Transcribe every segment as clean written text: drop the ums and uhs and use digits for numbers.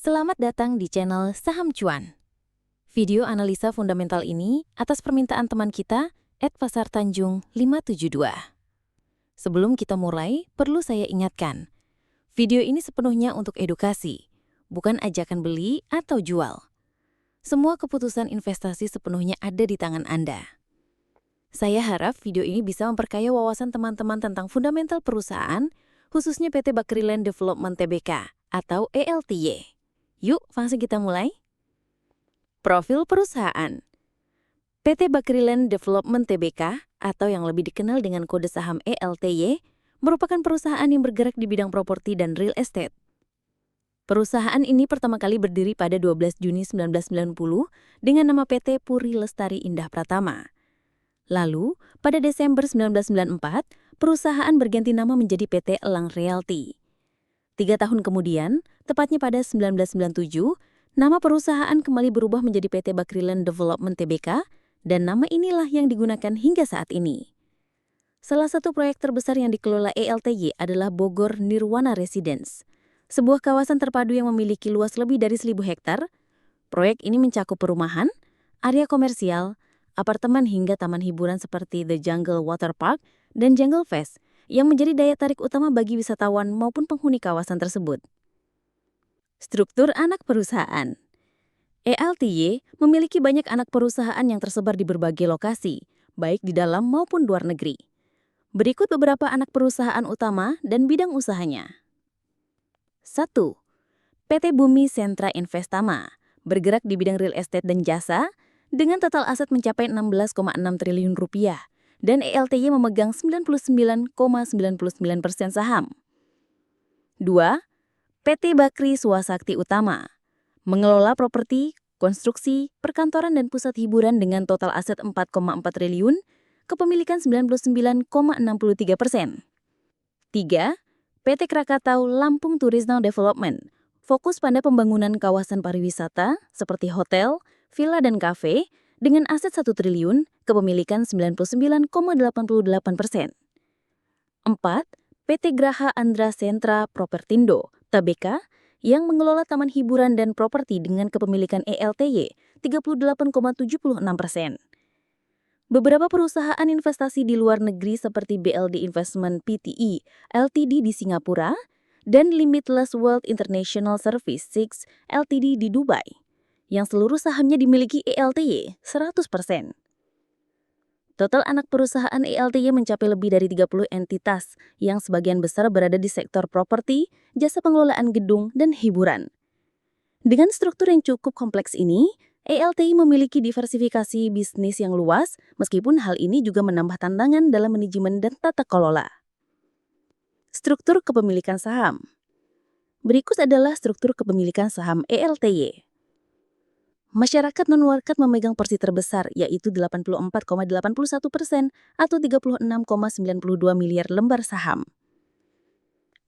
Selamat datang di channel Saham Cuan. Video analisa fundamental ini atas permintaan teman kita, @pasartanjung572. Sebelum kita mulai, perlu saya ingatkan, video ini sepenuhnya untuk edukasi, bukan ajakan beli atau jual. Semua keputusan investasi sepenuhnya ada di tangan Anda. Saya harap video ini bisa memperkaya wawasan teman-teman tentang fundamental perusahaan, khususnya PT Bakriland Development Tbk atau ELTY. Yuk, langsung kita mulai. Profil perusahaan. PT Bakriland Development Tbk atau yang lebih dikenal dengan kode saham ELTY merupakan perusahaan yang bergerak di bidang properti dan real estate. Perusahaan ini pertama kali berdiri pada 12 Juni 1990 dengan nama PT Puri Lestari Indah Pratama. Lalu, pada Desember 1994, perusahaan berganti nama menjadi PT Elang Realty. 3 tahun kemudian, tepatnya pada 1997, nama perusahaan kembali berubah menjadi PT Bakriland Development Tbk, dan nama inilah yang digunakan hingga saat ini. Salah satu proyek terbesar yang dikelola ELTY adalah Bogor Nirwana Residence, sebuah kawasan terpadu yang memiliki luas lebih dari 1.000 hektar. Proyek ini mencakup perumahan, area komersial, apartemen hingga taman hiburan seperti The Jungle Water Park dan Jungle Fest, yang menjadi daya tarik utama bagi wisatawan maupun penghuni kawasan tersebut. Struktur anak perusahaan. ELTY memiliki banyak anak perusahaan yang tersebar di berbagai lokasi, baik di dalam maupun luar negeri. Berikut beberapa anak perusahaan utama dan bidang usahanya. 1. PT Bumi Sentra Investama, bergerak di bidang real estate dan jasa, dengan total aset mencapai 16,6 triliun rupiah. Dan ELTY memegang 99,99% saham. 2. PT Bakri Swasakti Utama, mengelola properti, konstruksi, perkantoran dan pusat hiburan dengan total aset 4,4 triliun, kepemilikan 99,63%. 3. PT Krakatau Lampung Tourism Development, fokus pada pembangunan kawasan pariwisata seperti hotel, villa dan kafe, dengan aset 1 triliun, kepemilikan 99,88%. 4. PT Graha Andra Sentra Propertindo, Tbk, yang mengelola taman hiburan dan properti dengan kepemilikan ELTY 38,76%. Beberapa perusahaan investasi di luar negeri seperti BLD Investment Pte. Ltd di Singapura dan Limitless World International Service 6 Ltd di Dubai, yang seluruh sahamnya dimiliki ELTY 100%. Total anak perusahaan ELTY mencapai lebih dari 30 entitas yang sebagian besar berada di sektor properti, jasa pengelolaan gedung, dan hiburan. Dengan struktur yang cukup kompleks ini, ELTY memiliki diversifikasi bisnis yang luas, meskipun hal ini juga menambah tantangan dalam manajemen dan tata kelola. Struktur kepemilikan saham. Berikut adalah struktur kepemilikan saham ELTY. Masyarakat non-warkat memegang porsi terbesar, yaitu 84,81% atau 36,92 miliar lembar saham.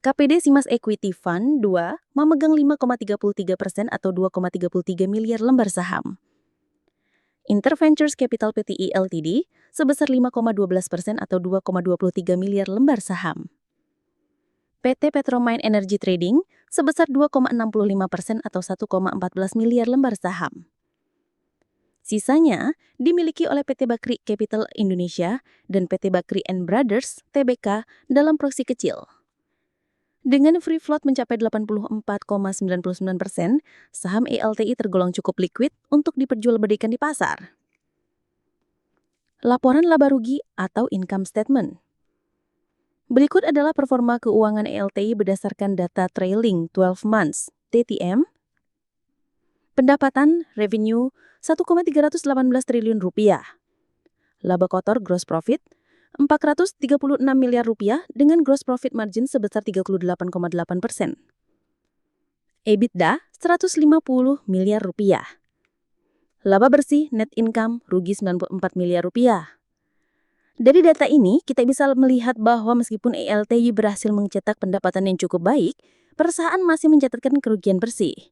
KPD Simas Equity Fund 2 memegang 5,33% atau 2,33 miliar lembar saham. Interventures Capital Pte. Ltd sebesar 5,12% atau 2,23 miliar lembar saham. PT Petromine Energy Trading sebesar 2,65% atau 1,14 miliar lembar saham. Sisanya dimiliki oleh PT Bakri Capital Indonesia dan PT Bakri & Brothers Tbk dalam proporsi kecil. Dengan free float mencapai 84,99%, saham ELTY tergolong cukup liquid untuk diperjualbelikan di pasar. Laporan laba rugi atau income statement. Berikut adalah performa keuangan ELTY berdasarkan data trailing 12 months (TTM). Pendapatan revenue 1,318 triliun rupiah. Laba kotor gross profit 436 miliar rupiah dengan gross profit margin sebesar 38,8%. EBITDA 150 miliar rupiah. Laba bersih net income rugi 94 miliar rupiah. Dari data ini, kita bisa melihat bahwa meskipun ELTY berhasil mencetak pendapatan yang cukup baik, perusahaan masih mencatatkan kerugian bersih.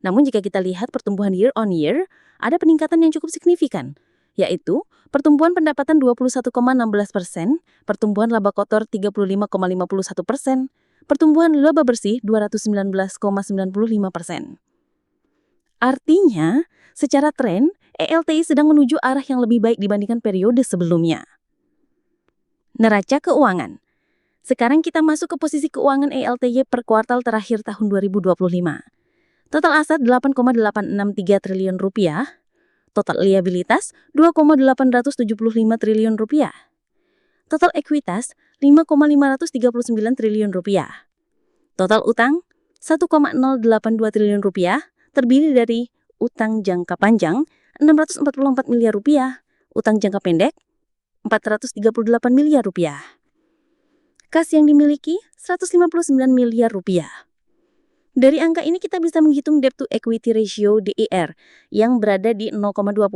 Namun jika kita lihat pertumbuhan year on year, ada peningkatan yang cukup signifikan, yaitu pertumbuhan pendapatan 21,16%, pertumbuhan laba kotor 35,51%, pertumbuhan laba bersih 219,95%. Artinya, secara tren, ELTI sedang menuju arah yang lebih baik dibandingkan periode sebelumnya. Neraca keuangan. Sekarang kita masuk ke posisi keuangan ELTY per kuartal terakhir tahun 2025. Total aset 8,863 triliun rupiah, total liabilitas 2,875 triliun rupiah, total ekuitas 5,539 triliun rupiah, total utang 1,082 triliun rupiah, terdiri dari utang jangka panjang 644 miliar rupiah, utang jangka pendek 438 miliar rupiah. Kas yang dimiliki 159 miliar rupiah. Dari angka ini kita bisa menghitung debt to equity ratio DER yang berada di 0,20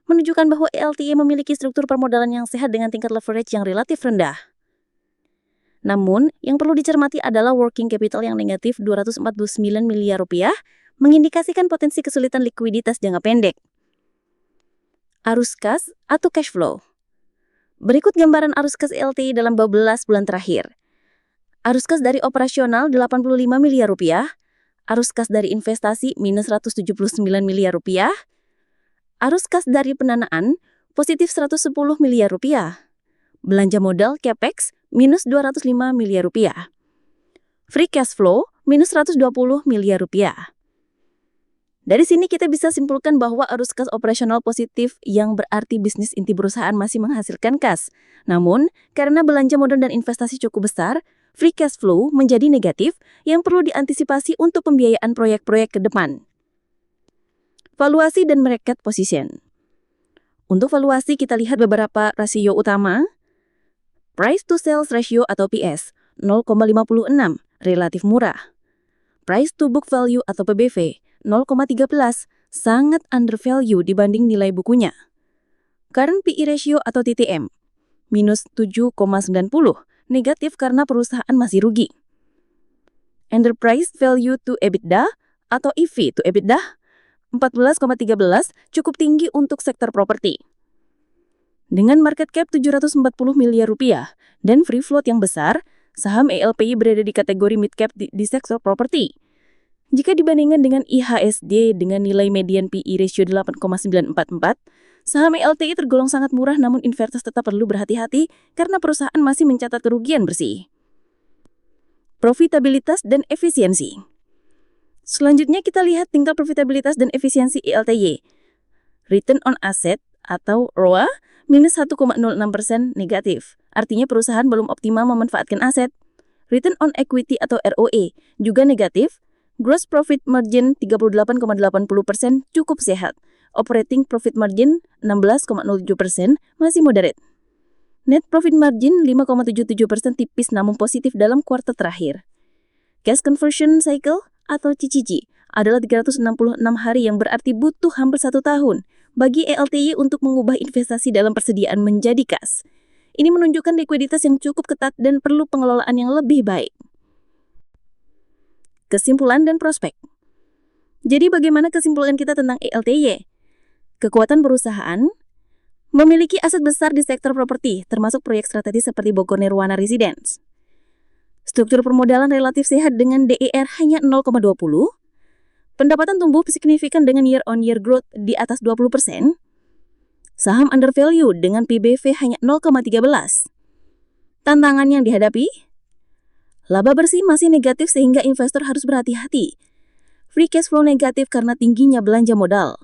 menunjukkan bahwa ELTY memiliki struktur permodalan yang sehat dengan tingkat leverage yang relatif rendah. Namun, yang perlu dicermati adalah working capital yang negatif 249 miliar rupiah mengindikasikan potensi kesulitan likuiditas jangka pendek. Arus kas atau cash flow. Berikut gambaran arus kas ELTY dalam 12 bulan terakhir. Arus kas dari operasional 85 miliar rupiah, arus kas dari investasi minus 179 miliar rupiah, arus kas dari pendanaan positif 110 miliar rupiah, belanja modal capex minus 205 miliar rupiah, free cash flow minus 120 miliar rupiah. Dari sini kita bisa simpulkan bahwa arus kas operasional positif yang berarti bisnis inti perusahaan masih menghasilkan kas. Namun, karena belanja modal dan investasi cukup besar, free cash flow menjadi negatif yang perlu diantisipasi untuk pembiayaan proyek-proyek ke depan. Valuasi dan market position. Untuk valuasi kita lihat beberapa rasio utama. Price to sales ratio atau PS 0,56, relatif murah. Price to book value atau PBV 0,13, sangat undervalue dibanding nilai bukunya. Current PE ratio atau TTM, minus 7,90, negatif karena perusahaan masih rugi. Enterprise value to EBITDA atau EV to EBITDA, 14,13, cukup tinggi untuk sektor properti. Dengan market cap 740 miliar rupiah dan free float yang besar, saham ELPI berada di kategori mid cap di sektor properti. Jika dibandingkan dengan IHSG dengan nilai median PE ratio 8,944, saham ELTY tergolong sangat murah namun investors tetap perlu berhati-hati karena perusahaan masih mencatat kerugian bersih. Profitabilitas dan efisiensi. Selanjutnya kita lihat tingkat profitabilitas dan efisiensi ELTY. Return on asset atau ROA minus 1,06% negatif. Artinya perusahaan belum optimal memanfaatkan aset. Return on equity atau ROE juga negatif. Gross profit margin 38,80% cukup sehat. Operating profit margin 16,07% masih moderate. Net profit margin 5,77% tipis namun positif dalam kuartal terakhir. Cash conversion cycle atau CCC adalah 366 hari yang berarti butuh hampir 1 tahun bagi ELTY untuk mengubah investasi dalam persediaan menjadi kas. Ini menunjukkan likuiditas yang cukup ketat dan perlu pengelolaan yang lebih baik. Kesimpulan dan prospek. Jadi bagaimana kesimpulan kita tentang ELTY? Kekuatan perusahaan memiliki aset besar di sektor properti, termasuk proyek strategis seperti Bogor Nirwana Residence. Struktur permodalan relatif sehat dengan DER hanya 0,20. Pendapatan tumbuh signifikan dengan year-on-year growth di atas 20%. Saham undervalue dengan PBV hanya 0,13. Tantangan yang dihadapi? Laba bersih masih negatif sehingga investor harus berhati-hati. Free cash flow negatif karena tingginya belanja modal.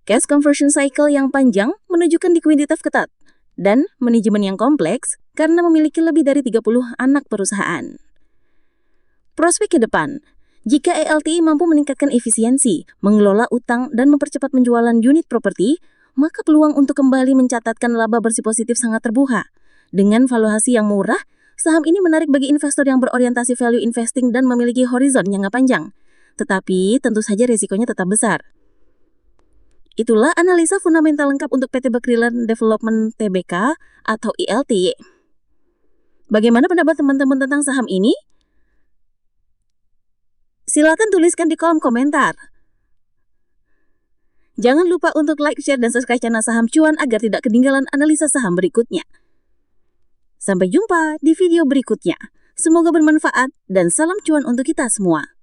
Cash conversion cycle yang panjang menunjukkan likuiditas ketat. Dan manajemen yang kompleks karena memiliki lebih dari 30 anak perusahaan. Prospek ke depan. Jika ELTY mampu meningkatkan efisiensi, mengelola utang, dan mempercepat penjualan unit properti, maka peluang untuk kembali mencatatkan laba bersih positif sangat terbuka. Dengan valuasi yang murah, saham ini menarik bagi investor yang berorientasi value investing dan memiliki horizon jangka panjang. Tetapi tentu saja risikonya tetap besar. Itulah analisa fundamental lengkap untuk PT Bakriland Development Tbk atau ELTY. Bagaimana pendapat teman-teman tentang saham ini? Silakan tuliskan di kolom komentar. Jangan lupa untuk like, share, dan subscribe channel Saham Cuan agar tidak ketinggalan analisa saham berikutnya. Sampai jumpa di video berikutnya. Semoga bermanfaat dan salam cuan untuk kita semua.